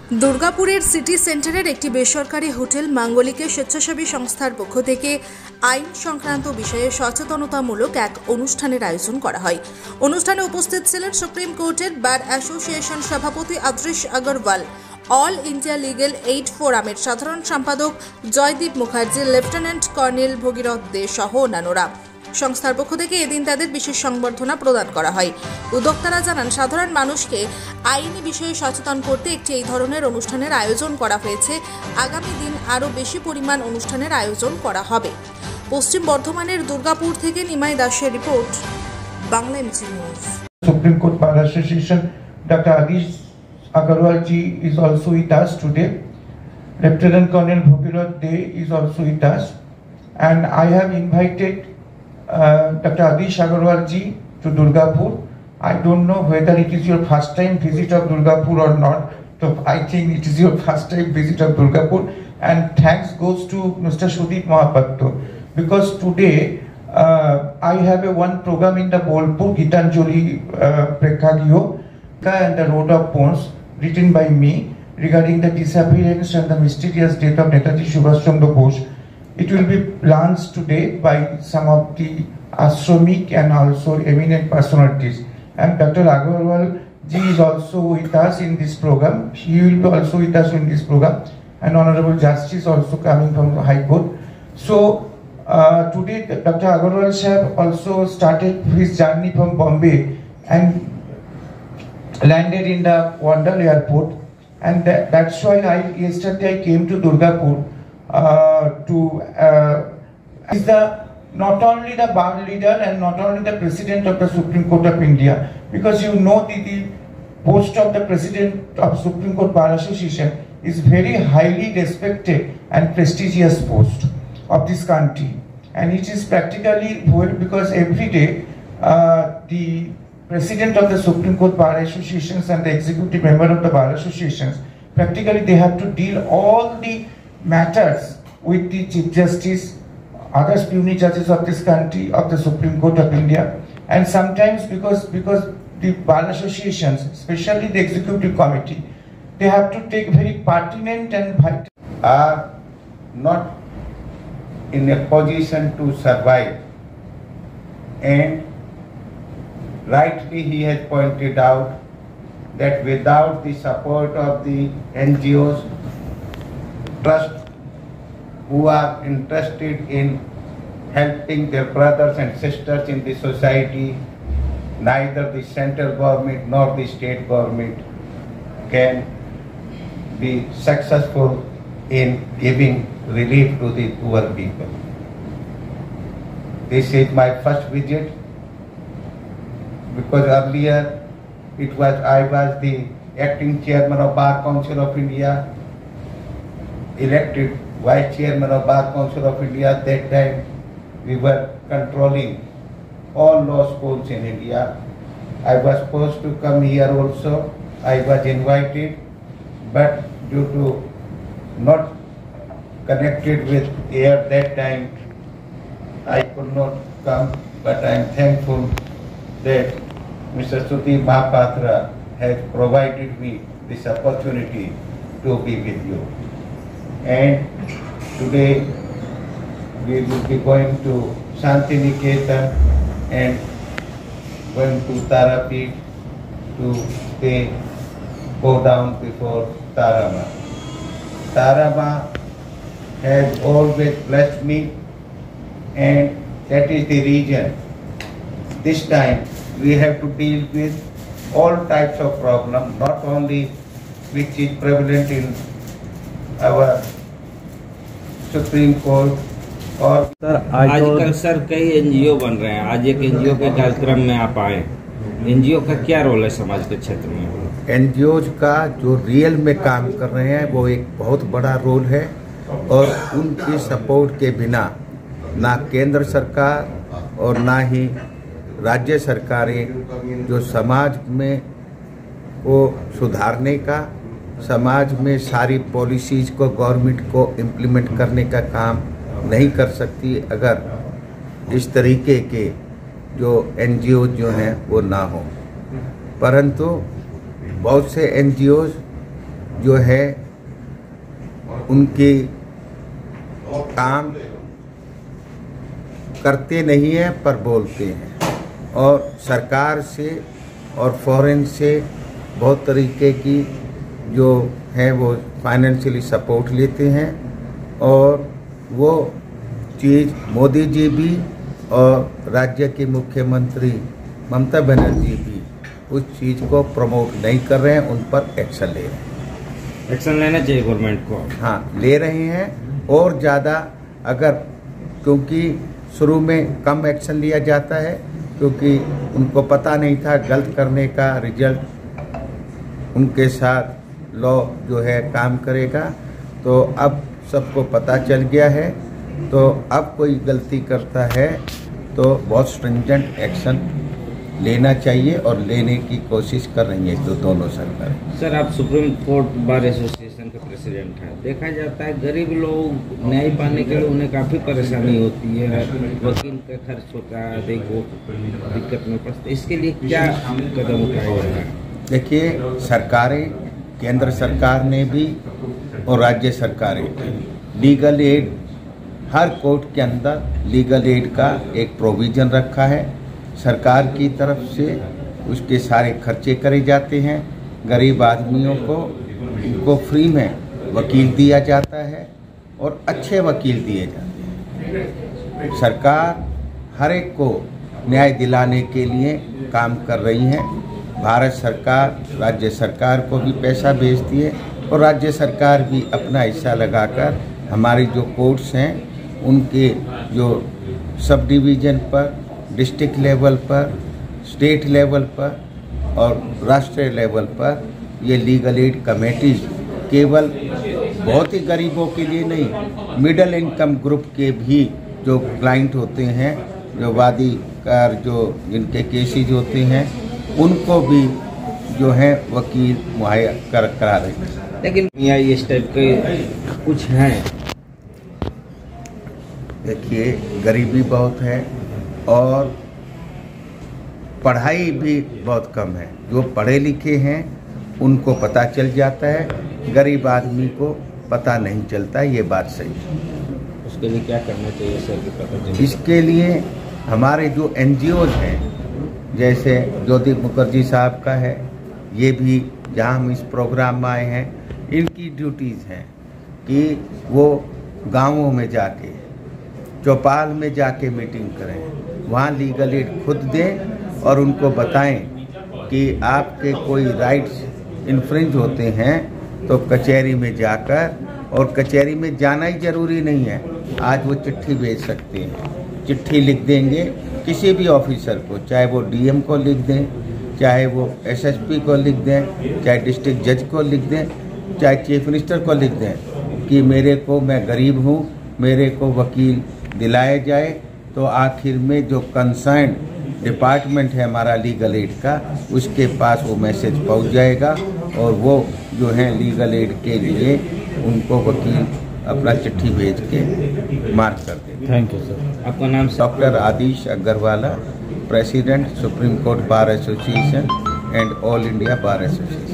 দুর্গাপুরের সিটি সেন্টারের একটি বেসরকারি হোটেল মাঙ্গলিকে স্বেচ্ছাসেবী সংস্থার পক্ষ থেকে আইন সংক্রান্ত বিষয়ে সচেতনতামূলক এক অনুষ্ঠানের আয়োজন করা হয়। অনুষ্ঠানে উপস্থিত ছিলেন সুপ্রিম কোর্টের বার অ্যাসোসিয়েশন সভাপতি Adrish Agarwal, all India legal aid ফোরামের সাধারণ সম্পাদক জয়দীপ মুখার্জি, লেফটেন্যান্ট কর্নেল ভগীরথ দে সহ অন্যান্যরা। সংস্থার পক্ষ থেকে এদিন তাদের বিশেষ সংবর্ধনা প্রদান করা হয়। উদ্যোক্তারা জানান, সাধারণ মানুষকে আইনি বিষয়ে সচেতন করতে একটি এই ধরনের অনুষ্ঠানের আয়োজন করা হয়েছে। আগামী দিন আরও বেশি পরিমাণ অনুষ্ঠানের আয়োজন করা হবে। পশ্চিম বর্ধমানের দুর্গাপুর থেকে নিমাই দাসের report, Bangla MG news. Supreme Court Bar Association, Dr. Adish Agarwal ji is also with us today. Lieutenant Colonel Bhagirath Dey is also with us, and I have invited Dr. Adish Agarwal ji to Durgapur. I don't know whether it is your first time visit of Durgapur or not, so I think it is your first time visit of Durgapur, and thanks goes to Mr. Sudip Mahapatto, because today I have one program in the Bolpur Gitanjali Prekagyo and the Road of Bones written by me regarding the disappearance and the mysterious death of Netaji Subhash Chandra Bose. It will be launched today by some of the ashramik and also eminent personalities. And Dr. Agarwal ji is also with us in this program. He will be also with us in this program. And Honorable Justice also coming from the High Court. So today Dr. Agarwal sir also started his journey from Bombay and landed in the Wandal airport. And that's why yesterday I came to Durgapur is not only the bar leader and not only the president of the Supreme Court of India, because you know the post of the president of Supreme Court Bar Association is very highly respected and prestigious post of this country, and it is practically because every day the president of the Supreme Court Bar Associations and the executive member of the Bar Associations, practically they have to deal all the matters with the Chief Justice, other puny judges of this country, of the Supreme Court of India, and sometimes because the Bar Associations, especially the Executive Committee, they have to take very pertinent and vital, are not in a position to survive, and rightly he has pointed out that without the support of the NGOs, trust who are interested in helping their brothers and sisters in the society, neither the central government nor the state government can be successful in giving relief to the poor people. This is my first visit, because earlier I was the acting chairman of Bar Council of India, elected Vice Chairman of Bar Council of India. At that time, we were controlling all law schools in India. I was supposed to come here also. I was invited, but due to not connected with air that time, I could not come. But I am thankful that Mr. Sudip Mahapatra has provided me this opportunity to be with you. And today we will be going to Shantiniketan and going to Tarapeeth to go down before Tarama. Tarama has always blessed me, and that is the reason this time we have to deal with all types of problems, not only which is prevalent in our Supreme Court और sir आजकल sir कई NGO बन रहे हैं। आज एक NGO के कार्यक्रम में आप आए। एनजीओ का क्या रोल है समाज के क्षेत्र में? एनजीओ का जो रियल में काम कर रहे हैं वो एक बहुत बड़ा रोल है, और उनकी सपोर्ट के बिना ना केंद्र सरकार और ना ही राज्य सरकारें जो समाज में को सुधारने का, समाज में सारी पॉलिसीज को गवर्नमेंट को इम्प्लीमेंट करने का काम नहीं कर सकती अगर इस तरीके के जो एनजीओ जो हैं वो ना हो। परंतु बहुत से एनजीओ जो है उनके काम करते नहीं हैं पर बोलते हैं, और सरकार से और फॉरेन से बहुत तरीके की जो है वो फाइनेंशियली सपोर्ट लेते हैं, और वो चीज़ मोदी जी भी और राज्य के मुख्यमंत्री ममता बनर्जी भी उस चीज़ को प्रमोट नहीं कर रहे हैं, उन पर एक्शन ले रहे हैं। एक्शन लेना चाहिए गवर्नमेंट को। हाँ, ले रहे हैं, और ज़्यादा अगर, क्योंकि शुरू में कम एक्शन लिया जाता है क्योंकि उनको पता नहीं था गलत करने का रिजल्ट उनके साथ लॉ जो है काम करेगा, तो अब सबको पता चल गया है। तो अब कोई गलती करता है तो बहुत स्ट्रिंजेंट एक्शन लेना चाहिए, और लेने की कोशिश कर रही है तो दोनों सरकारें। सर, आप सुप्रीम कोर्ट बार एसोसिएशन के प्रेसिडेंट हैं। देखा जाता है गरीब लोग न्याय पाने के लिए उन्हें काफ़ी परेशानी होती है, वकील का खर्च होता है, देखो दिक्कत में फंसते, इसके लिए क्या कदम उठाया जा रहा है? देखिए, सरकारें, केंद्र सरकार ने भी और राज्य सरकारें लीगल एड, हर कोर्ट के अंदर लीगल एड का एक प्रोविज़न रखा है सरकार की तरफ से, उसके सारे खर्चे करे जाते हैं। गरीब आदमियों को उनको फ्री में वकील दिया जाता है और अच्छे वकील दिए जाते हैं। सरकार हर एक को न्याय दिलाने के लिए काम कर रही है। भारत सरकार राज्य सरकार को भी पैसा भेजती है, और राज्य सरकार भी अपना हिस्सा लगाकर हमारी जो कोर्ट्स हैं उनके जो सब डिवीज़न पर, डिस्ट्रिक्ट लेवल पर, स्टेट लेवल पर और राष्ट्रीय लेवल पर ये लीगल एड कमेटीज केवल बहुत ही गरीबों के लिए नहीं, मिडिल इनकम ग्रुप के भी जो क्लाइंट होते हैं, जो वादी कार जो जिनके केसेज होते हैं, उनको भी जो है वकील मुहैया करा रहे हैं। लेकिन यहाँ इस टाइप के कुछ हैं। देखिए, गरीबी बहुत है और पढ़ाई भी बहुत कम है। जो पढ़े लिखे हैं उनको पता चल जाता है, गरीब आदमी को पता नहीं चलता, ये बात सही है। उसके लिए क्या करना चाहिए सर कि पता चले? इसके लिए हमारे जो NGOs हैं, जैसे ज्योति मुखर्जी साहब का है, ये भी जहाँ हम इस प्रोग्राम में आए हैं, इनकी ड्यूटीज़ हैं कि वो गांवों में जाके, चौपाल में जाके मीटिंग करें, वहाँ लीगल एड खुद दें और उनको बताएं कि आपके कोई राइट्स इन्फ्रिंज होते हैं तो कचहरी में जाकर, और कचहरी में जाना ही ज़रूरी नहीं है, आज वो चिट्ठी भेज सकते हैं। चिट्ठी लिख देंगे किसी भी ऑफिसर को, चाहे वो DM को लिख दें, चाहे वो SSP को लिख दें, चाहे डिस्ट्रिक्ट जज को लिख दें, चाहे चीफ मिनिस्टर को लिख दें कि मेरे को, मैं गरीब हूँ, मेरे को वकील दिलाया जाए। तो आखिर में जो कंसर्न डिपार्टमेंट है हमारा लीगल एड का, उसके पास वो मैसेज पहुंच जाएगा, और वो जो है लीगल एड के लिए उनको वकील अपना चिट्ठी भेज के मार्क कर देते। Thank you sir. आपका नाम? Doctor Adish Agrawala, president supreme court bar association and all India bar association.